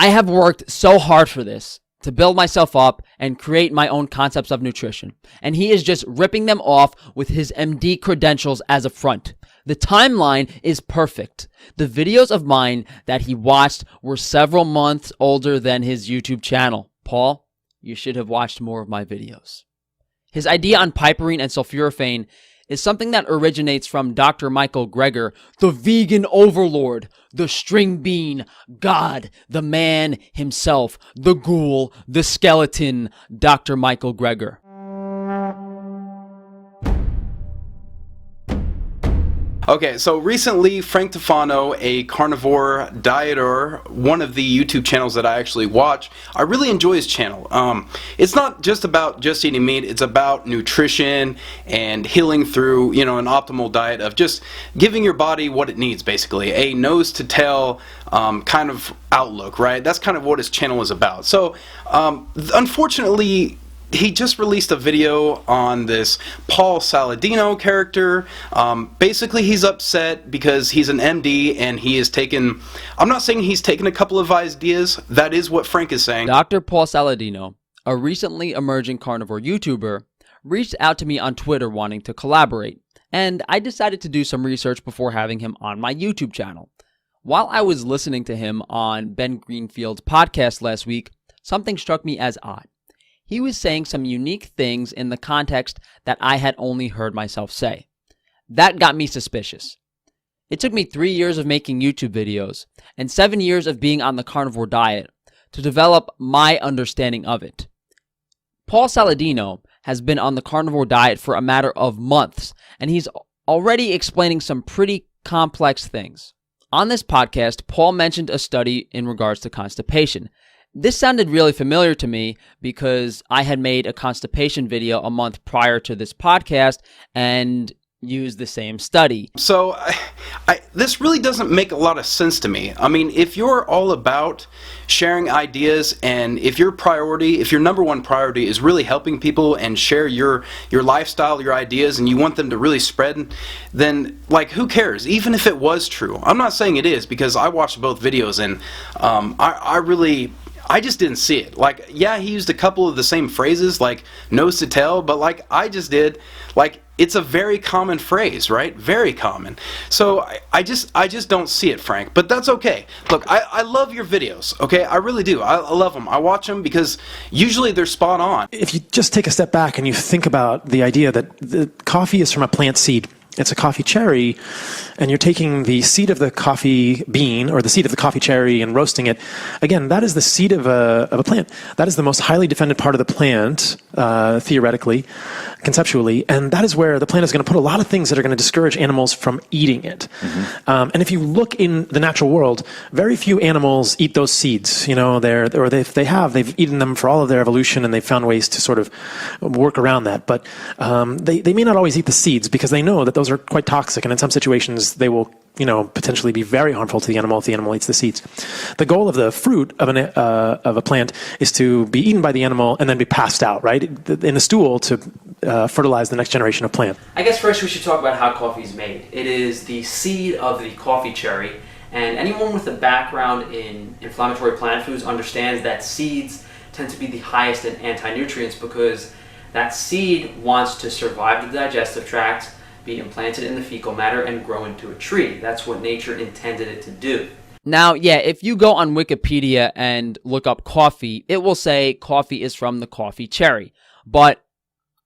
I have worked so hard for this, to build myself up and create my own concepts of nutrition. And he is just ripping them off with his MD credentials as a front. The timeline is perfect. The videos of mine that he watched were several months older than his YouTube channel. Paul, you should have watched more of my videos. His idea on piperine and sulforaphane is something that originates from Dr. Michael Greger, the vegan overlord, the string bean god, the man himself, the ghoul, the skeleton, Dr. Michael Greger. Okay, so recently Frank Tufano, a carnivore dieter, one of the YouTube channels that I actually watch, I really enjoy his channel. It's not just about just eating meat, it's about nutrition and healing through, an optimal diet of just giving your body what it needs, basically. A nose to tail kind of outlook, right? That's kind of what his channel is about. So, unfortunately, he just released a video on this Paul Saladino character. Basically, he's upset because he's an MD and he has taken, I'm not saying he's taken a couple of ideas, that is what Frank is saying. Dr. Paul Saladino, a recently emerging carnivore YouTuber, reached out to me on Twitter wanting to collaborate, and I decided to do some research before having him on my YouTube channel. While I was listening to him on Ben Greenfield's podcast last week, something struck me as odd. He was saying some unique things in the context that I had only heard myself say. That got me suspicious. It took me 3 years of making YouTube videos and 7 years of being on the carnivore diet to develop my understanding of it. Paul Saladino has been on the carnivore diet for a matter of months, and he's already explaining some pretty complex things. On this podcast, Paul mentioned a study in regards to constipation. This sounded really familiar to me because I had made a constipation video a month prior to this podcast and used the same study. So this really doesn't make a lot of sense to me. I mean, if you're all about sharing ideas and if your number one priority is really helping people and share your lifestyle, your ideas, and you want them to really spread, then who cares? Even if it was true. I'm not saying it is because I watched both videos and I just didn't see it. Yeah, he used a couple of the same phrases, like nose to tail, but I just did, it's a very common phrase, right? Very common. So I just don't see it, Frank. But that's okay. Look, I love your videos, okay? I really do. I love them. I watch them because usually they're spot on. If you just take a step back and you think about the idea that the coffee is from a plant seed, it's a coffee cherry, and you're taking the seed of the coffee bean or the seed of the coffee cherry and roasting it. Again, that is the seed of a plant. That is the most highly defended part of the plant, theoretically, conceptually, and that is where the plant is going to put a lot of things that are going to discourage animals from eating it. Mm-hmm. And if you look in the natural world, very few animals eat those seeds. They've eaten them for all of their evolution, and they've found ways to sort of work around that. But they may not always eat the seeds because they know that those are quite toxic, and in some situations they will potentially be very harmful to the animal if the animal eats the seeds. The goal of the fruit of a plant is to be eaten by the animal and then be passed out, right, in the stool to fertilize the next generation of plant. I guess first we should talk about how coffee is made. It is the seed of the coffee cherry, and anyone with a background in inflammatory plant foods understands that seeds tend to be the highest in anti-nutrients because that seed wants to survive the digestive tract, be implanted in the fecal matter, and grow into a tree. That's what nature intended it to do. Now, yeah, if you go on Wikipedia and look up coffee, it will say coffee is from the coffee cherry. But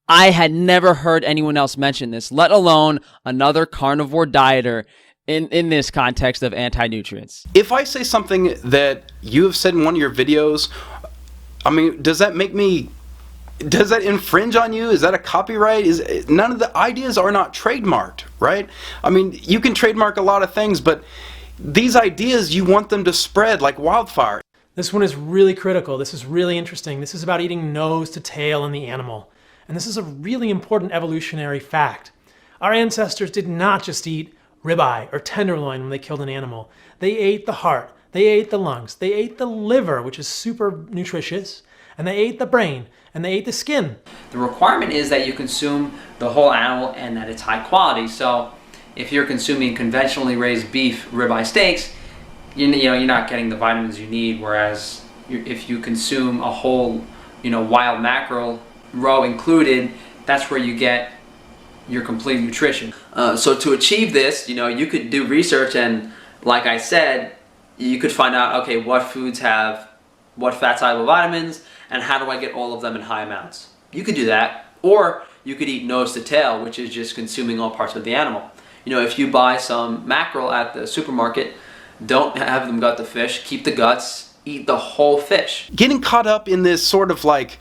I had never heard anyone else mention this, let alone another carnivore dieter in this context of anti-nutrients. If I say something that you have said in one of your videos, I mean, does that infringe on you? Is that a copyright? None of the ideas are not trademarked, right? I mean, you can trademark a lot of things, but these ideas, you want them to spread like wildfire. This one is really critical. This is really interesting. This is about eating nose to tail in the animal. And this is a really important evolutionary fact. Our ancestors did not just eat ribeye or tenderloin when they killed an animal. They ate the heart, they ate the lungs, they ate the liver, which is super nutritious, and they ate the brain, and they ate the skin. The requirement is that you consume the whole animal and that it's high quality. So if you're consuming conventionally raised beef ribeye steaks, you're not getting the vitamins you need. Whereas if you consume a whole, wild mackerel, raw included, that's where you get your complete nutrition. So to achieve this, you could do research, and like I said, you could find out, okay, what foods have what fat-soluble vitamins, and how do I get all of them in high amounts? You could do that, or you could eat nose to tail, which is just consuming all parts of the animal. If you buy some mackerel at the supermarket, don't have them gut the fish, keep the guts, eat the whole fish. Getting caught up in this sort of like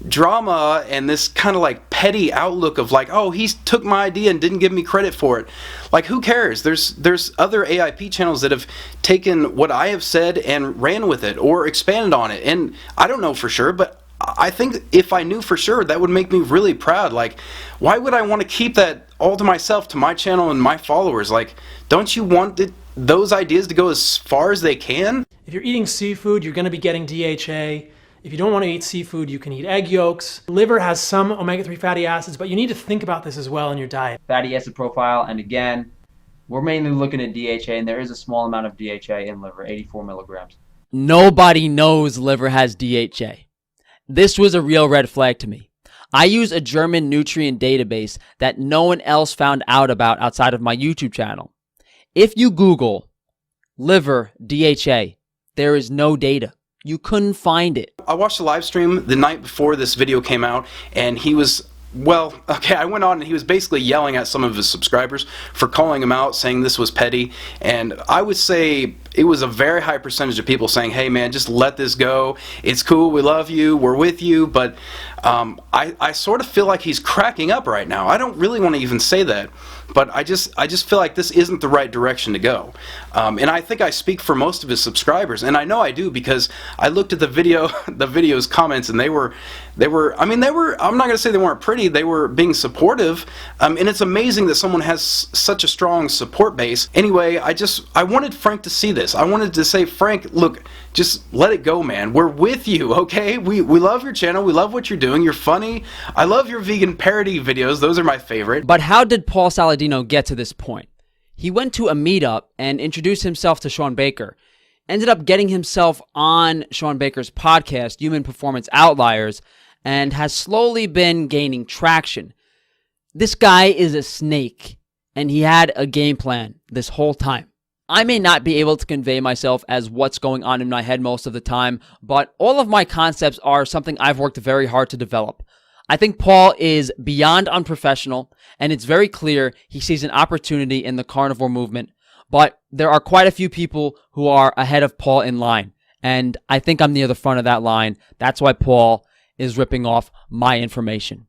drama and this kind of like petty outlook of like, oh, he took my idea and didn't give me credit for it. Like, who cares? There's other AIP channels that have taken what I have said and ran with it or expanded on it. And I don't know for sure, but I think if I knew for sure, that would make me really proud. Like, why would I want to keep that all to myself, to my channel and my followers? Like, don't you want those ideas to go as far as they can? If you're eating seafood, you're going to be getting DHA. If you don't want to eat seafood, you can eat egg yolks. Liver has some omega-3 fatty acids, but you need to think about this as well in your diet. Fatty acid profile, and again, we're mainly looking at DHA, and there is a small amount of DHA in liver, 84 milligrams. Nobody knows liver has DHA. This was a real red flag to me. I use a German nutrient database that no one else found out about outside of my YouTube channel. If you Google liver DHA, there is no data. You couldn't find it. I watched the live stream the night before this video came out, and he was, I went on and he was basically yelling at some of his subscribers for calling him out, saying this was petty. And I would say it was a very high percentage of people saying, hey man, just let this go. It's cool, we love you, we're with you. But I sort of feel like he's cracking up right now. I don't really want to even say that, but I just feel like this isn't the right direction to go. And I think I speak for most of his subscribers, and I know I do because I looked at the video's comments, and they were I'm not going to say they weren't pretty, they were being supportive. And it's amazing that someone has such a strong support base. Anyway, I wanted Frank to see this. I wanted to say, Frank, look, just let it go, man. We're with you, okay? We love your channel. We love what you're doing. You're funny. I love your vegan parody videos. Those are my favorite. But how did Paul Saladino get to this point? He went to a meetup and introduced himself to Sean Baker. Ended up getting himself on Sean Baker's podcast, Human Performance Outliers, and has slowly been gaining traction. This guy is a snake, and he had a game plan this whole time. I may not be able to convey myself as what's going on in my head most of the time, but all of my concepts are something I've worked very hard to develop. I think Paul is beyond unprofessional, and it's very clear he sees an opportunity in the carnivore movement, but there are quite a few people who are ahead of Paul in line, and I think I'm near the front of that line. That's why Paul is ripping off my information.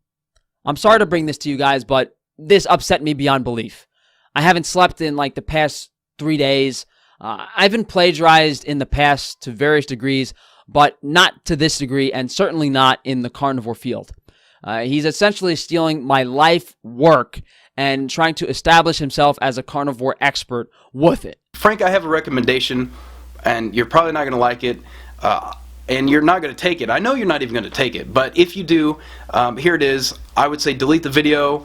I'm sorry to bring this to you guys, but this upset me beyond belief. I haven't slept in like the past 3 days. I've been plagiarized in the past to various degrees, but not to this degree, and certainly not in the carnivore field. He's essentially stealing my life work and trying to establish himself as a carnivore expert with it. Frank, I have a recommendation, and you're probably not going to like it, and you're not going to take it. I know you're not even going to take it, but if you do, here it is. I would say delete the video.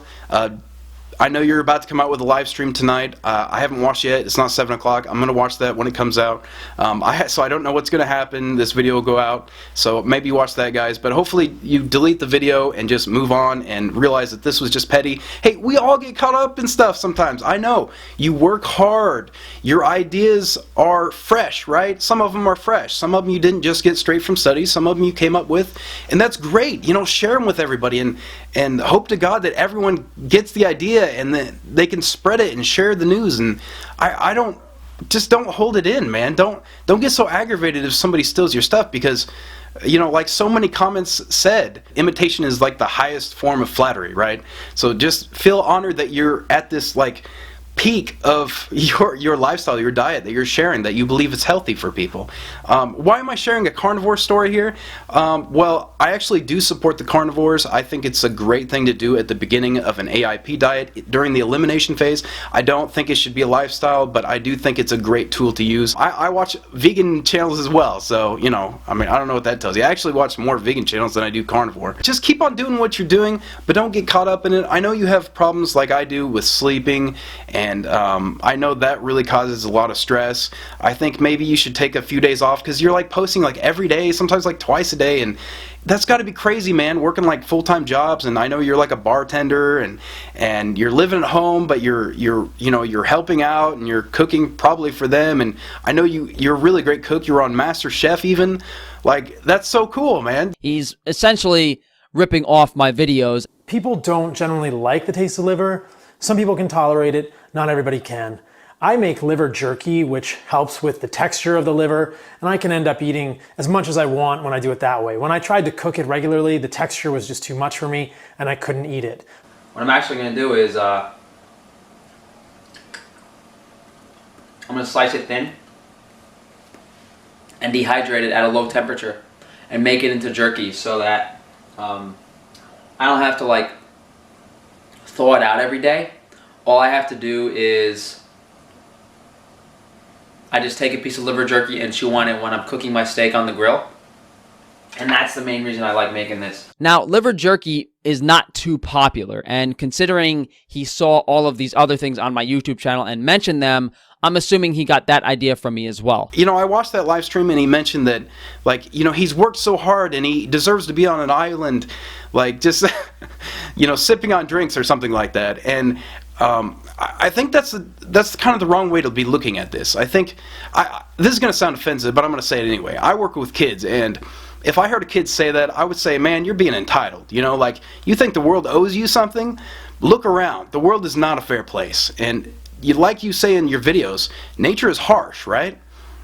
I know you're about to come out with a live stream tonight. I haven't watched it yet. It's not 7 o'clock. I'm going to watch that when it comes out. So I don't know what's going to happen. This video will go out. So maybe watch that, guys. But hopefully you delete the video and just move on and realize that this was just petty. Hey, we all get caught up in stuff sometimes. I know. You work hard. Your ideas are fresh, right? Some of them are fresh. Some of them you didn't just get straight from studies. Some of them you came up with. And that's great. Share them with everybody and hope to God that everyone gets the idea and that they can spread it and share the news. And I don't hold it in, man. Don't get so aggravated if somebody steals your stuff, because like so many comments said, imitation is like the highest form of flattery, right? So just feel honored that you're at this like peak of your lifestyle, your diet that you're sharing, that you believe it's healthy for people. Why am I sharing a carnivore story here? Well, I actually do support the carnivores. I think it's a great thing to do at the beginning of an AIP diet during the elimination phase. I don't think it should be a lifestyle, but I do think it's a great tool to use. I watch vegan channels as well, so I don't know what that tells you. I actually watch more vegan channels than I do carnivore. Just keep on doing what you're doing, but don't get caught up in it. I know you have problems like I do with sleeping and I know that really causes a lot of stress. I think maybe you should take a few days off, because you're like posting like every day, sometimes like twice a day, and that's got to be crazy, man, working like full-time jobs. And I know you're like a bartender, and you're living at home, but you're helping out, and you're cooking probably for them. And I know you're a really great cook. You're on Master Chef even. Like, that's so cool, man. He's essentially ripping off my videos. People don't generally like the taste of liver. Some people can tolerate it, not everybody can. I make liver jerky, which helps with the texture of the liver, and I can end up eating as much as I want when I do it that way. When I tried to cook it regularly, the texture was just too much for me, and I couldn't eat it. What I'm actually going to do is I'm going to slice it thin and dehydrate it at a low temperature and make it into jerky, so that I don't have to like thaw it out every day. All I have to do is I just take a piece of liver jerky and chew on it when I'm cooking my steak on the grill. And that's the main reason I like making this. Now, liver jerky is not too popular, and considering he saw all of these other things on my YouTube channel and mentioned them, I'm assuming he got that idea from me as well. You know, I watched that live stream, and he mentioned that, like, you know, he's worked so hard and he deserves to be on an island, like, just, you know, sipping on drinks or something like that. And I think that's kind of the wrong way to be looking at this. I think, this is going to sound offensive, but I'm going to say it anyway. I work with kids, and if I heard a kid say that, I would say, man, you're being entitled. You know, like, you think the world owes you something? Look around. The world is not a fair place. And like you say in your videos, nature is harsh, right?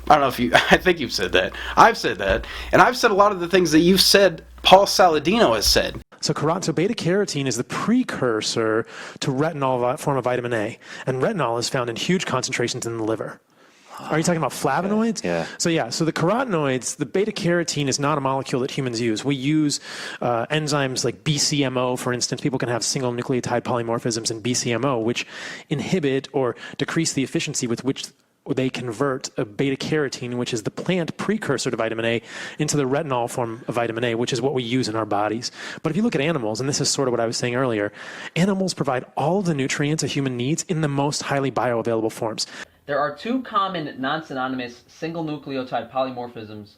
I don't know if you, I think you've said that. I've said that. And I've said a lot of the things that you've said, Paul Saladino has said. So beta-carotene is the precursor to retinol, form of vitamin A. And retinol is found in huge concentrations in the liver. Are you talking about flavonoids? Yeah. So the carotenoids, the beta-carotene is not a molecule that humans use. We use enzymes like BCMO, for instance. People can have single nucleotide polymorphisms in BCMO, which inhibit or decrease the efficiency with which they convert a beta-carotene, which is the plant precursor to vitamin A, into the retinol form of vitamin A, which is what we use in our bodies. But if you look at animals, and this is sort of what I was saying earlier, animals provide all the nutrients a human needs in the most highly bioavailable forms. There are two common non-synonymous single nucleotide polymorphisms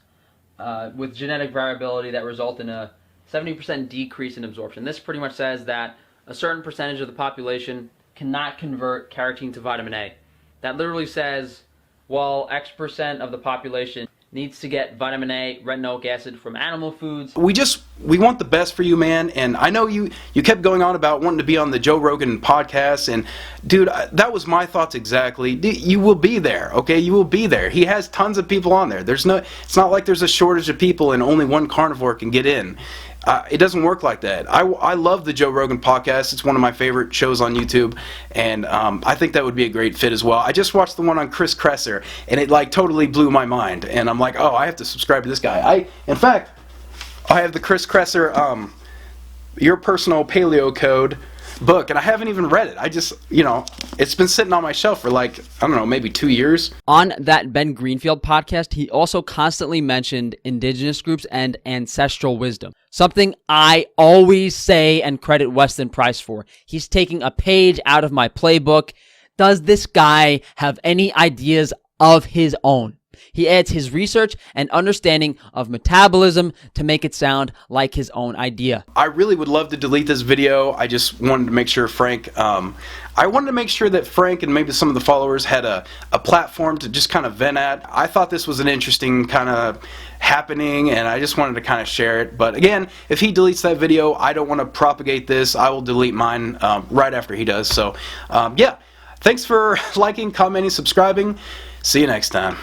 with genetic variability that result in a 70% decrease in absorption. This pretty much says that a certain percentage of the population cannot convert carotene to vitamin A. That literally says, well, X% of the population needs to get vitamin A, retinoic acid from animal foods. We want the best for you, man. And I know you kept going on about wanting to be on the Joe Rogan podcast, and dude, that was my thoughts exactly. You will be there, okay? You will be there. He has tons of people on there. It's not like there's a shortage of people and only one carnivore can get in. It doesn't work like that. I love the Joe Rogan podcast. It's one of my favorite shows on YouTube, and I think that would be a great fit as well. I just watched the one on Chris Kresser, and it like totally blew my mind. And I'm like, oh, I have to subscribe to this guy. In fact, I have the Chris Kresser Your Personal Paleo Code book, and I haven't even read it. I just, it's been sitting on my shelf for like, I don't know, maybe 2 years. On that Ben Greenfield podcast, he also constantly mentioned indigenous groups and ancestral wisdom. Something I always say and credit Weston Price for. He's taking a page out of my playbook. Does this guy have any ideas of his own? He adds his research and understanding of metabolism to make it sound like his own idea. I really would love to delete this video. I just wanted to make sure I wanted to make sure that Frank and maybe some of the followers had a platform to just kind of vent at. I thought this was an interesting kind of happening, and I just wanted to kind of share it. But again, if he deletes that video, I don't want to propagate this. I will delete mine right after he does. So yeah, thanks for liking, commenting, subscribing. See you next time.